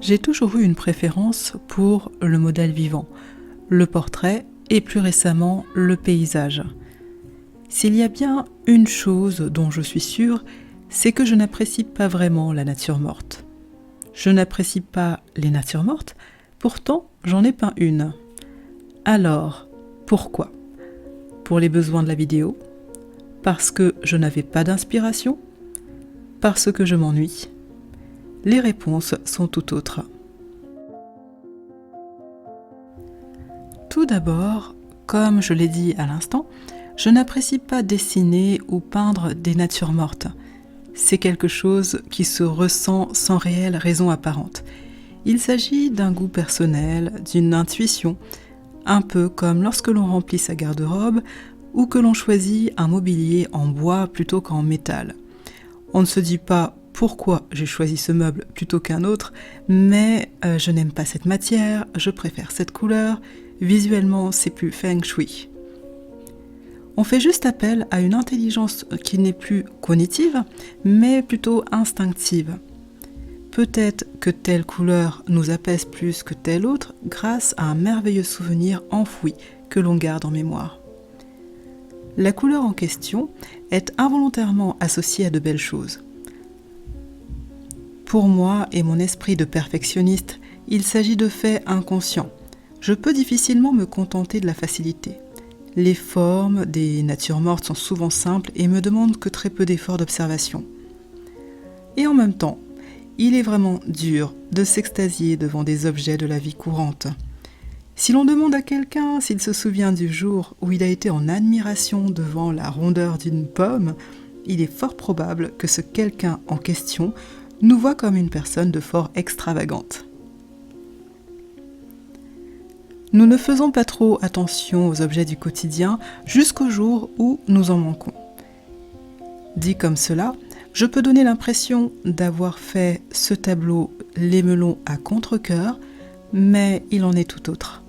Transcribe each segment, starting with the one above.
J'ai toujours eu une préférence pour le modèle vivant, le portrait et plus récemment le paysage. S'il y a bien une chose dont je suis sûre, c'est que je n'apprécie pas vraiment la nature morte. Je n'apprécie pas les natures mortes, pourtant j'en ai peint une. Alors, pourquoi ? Pour les besoins de la vidéo ? Parce que je n'avais pas d'inspiration ? Parce que je m'ennuie ? Les réponses sont tout autres. Tout d'abord, comme je l'ai dit à l'instant, je n'apprécie pas dessiner ou peindre des natures mortes. C'est quelque chose qui se ressent sans réelle raison apparente. Il s'agit d'un goût personnel, d'une intuition, un peu comme lorsque l'on remplit sa garde-robe ou que l'on choisit un mobilier en bois plutôt qu'en métal. On ne se dit pas pourquoi j'ai choisi ce meuble plutôt qu'un autre, mais je n'aime pas cette matière, je préfère cette couleur, visuellement c'est plus feng shui. On fait juste appel à une intelligence qui n'est plus cognitive, mais plutôt instinctive. Peut-être que telle couleur nous apaise plus que telle autre grâce à un merveilleux souvenir enfoui que l'on garde en mémoire. La couleur en question est involontairement associée à de belles choses. Pour moi et mon esprit de perfectionniste, il s'agit de faits inconscients. Je peux difficilement me contenter de la facilité. Les formes des natures mortes sont souvent simples et me demandent que très peu d'efforts d'observation. Et en même temps, il est vraiment dur de s'extasier devant des objets de la vie courante. Si l'on demande à quelqu'un s'il se souvient du jour où il a été en admiration devant la rondeur d'une pomme, il est fort probable que ce quelqu'un en question nous voit comme une personne de fort extravagante. Nous ne faisons pas trop attention aux objets du quotidien jusqu'au jour où nous en manquons. Dit comme cela, je peux donner l'impression d'avoir fait ce tableau Les Melons à contre-cœur, mais il en est tout autre.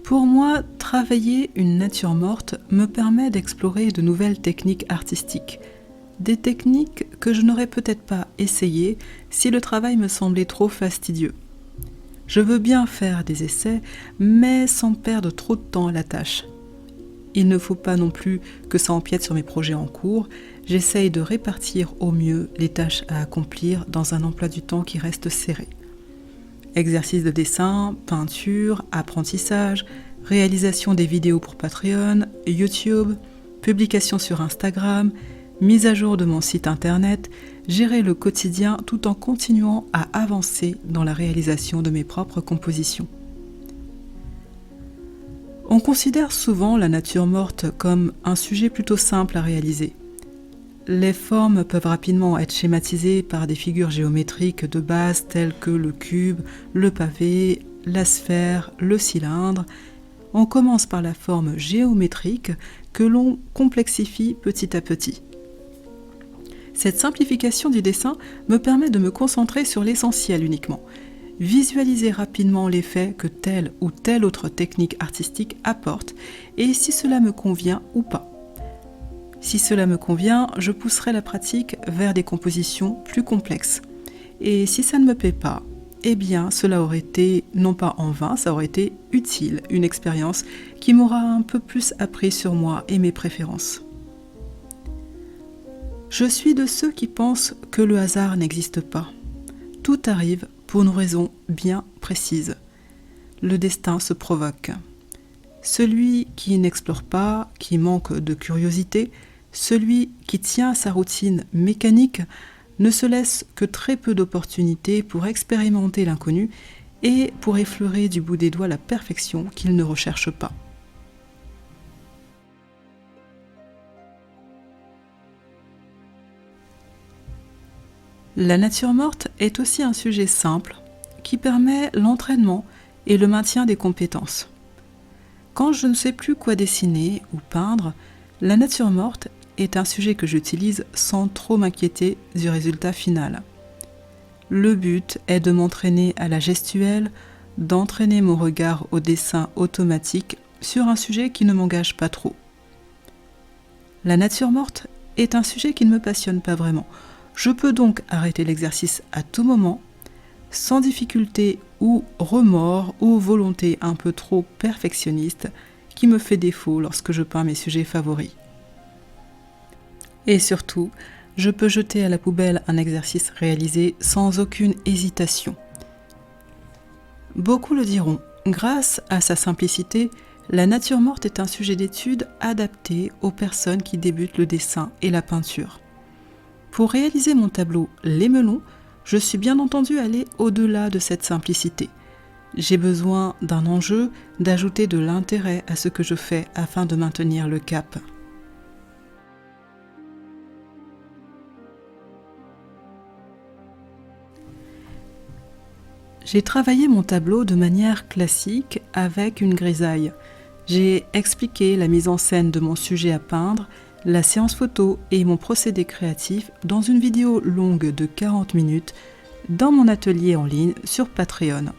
Pour moi, travailler une nature morte me permet d'explorer de nouvelles techniques artistiques. Des techniques que je n'aurais peut-être pas essayées si le travail me semblait trop fastidieux. Je veux bien faire des essais, mais sans perdre trop de temps à la tâche. Il ne faut pas non plus que ça empiète sur mes projets en cours. J'essaye de répartir au mieux les tâches à accomplir dans un emploi du temps qui reste serré. Exercices de dessin, peinture, apprentissage, réalisation des vidéos pour Patreon, YouTube, publication sur Instagram, mise à jour de mon site internet, gérer le quotidien tout en continuant à avancer dans la réalisation de mes propres compositions. On considère souvent la nature morte comme un sujet plutôt simple à réaliser. Les formes peuvent rapidement être schématisées par des figures géométriques de base telles que le cube, le pavé, la sphère, le cylindre. On commence par la forme géométrique que l'on complexifie petit à petit. Cette simplification du dessin me permet de me concentrer sur l'essentiel uniquement. Visualiser rapidement l'effet que telle ou telle autre technique artistique apporte et si cela me convient ou pas. Si cela me convient, je pousserai la pratique vers des compositions plus complexes. Et si ça ne me plaît pas, eh bien cela aurait été, non pas en vain, ça aurait été utile, une expérience qui m'aura un peu plus appris sur moi et mes préférences. Je suis de ceux qui pensent que le hasard n'existe pas. Tout arrive pour une raison bien précise. Le destin se provoque. Celui qui n'explore pas, qui manque de curiosité, celui qui tient à sa routine mécanique, ne se laisse que très peu d'opportunités pour expérimenter l'inconnu et pour effleurer du bout des doigts la perfection qu'il ne recherche pas. La nature morte est aussi un sujet simple qui permet l'entraînement et le maintien des compétences. Quand je ne sais plus quoi dessiner ou peindre, la nature morte est un sujet que j'utilise sans trop m'inquiéter du résultat final. Le but est de m'entraîner à la gestuelle, d'entraîner mon regard au dessin automatique sur un sujet qui ne m'engage pas trop. La nature morte est un sujet qui ne me passionne pas vraiment. Je peux donc arrêter l'exercice à tout moment, sans difficulté ou remords ou volonté un peu trop perfectionniste qui me fait défaut lorsque je peins mes sujets favoris. Et surtout, je peux jeter à la poubelle un exercice réalisé sans aucune hésitation. Beaucoup le diront, grâce à sa simplicité, la nature morte est un sujet d'étude adapté aux personnes qui débutent le dessin et la peinture. Pour réaliser mon tableau Les Melons, je suis bien entendu allée au-delà de cette simplicité. J'ai besoin d'un enjeu, d'ajouter de l'intérêt à ce que je fais afin de maintenir le cap. J'ai travaillé mon tableau de manière classique avec une grisaille. J'ai expliqué la mise en scène de mon sujet à peindre, la séance photo et mon procédé créatif dans une vidéo longue de 40 minutes dans mon atelier en ligne sur Patreon.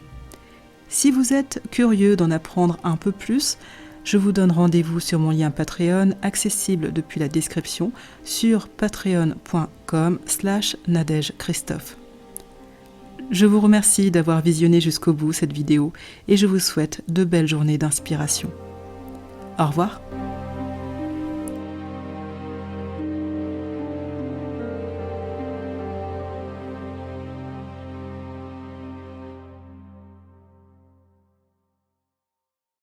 Si vous êtes curieux d'en apprendre un peu plus, je vous donne rendez-vous sur mon lien Patreon accessible depuis la description sur patreon.com/nadejchristophe. Je vous remercie d'avoir visionné jusqu'au bout cette vidéo et je vous souhaite de belles journées d'inspiration. Au revoir.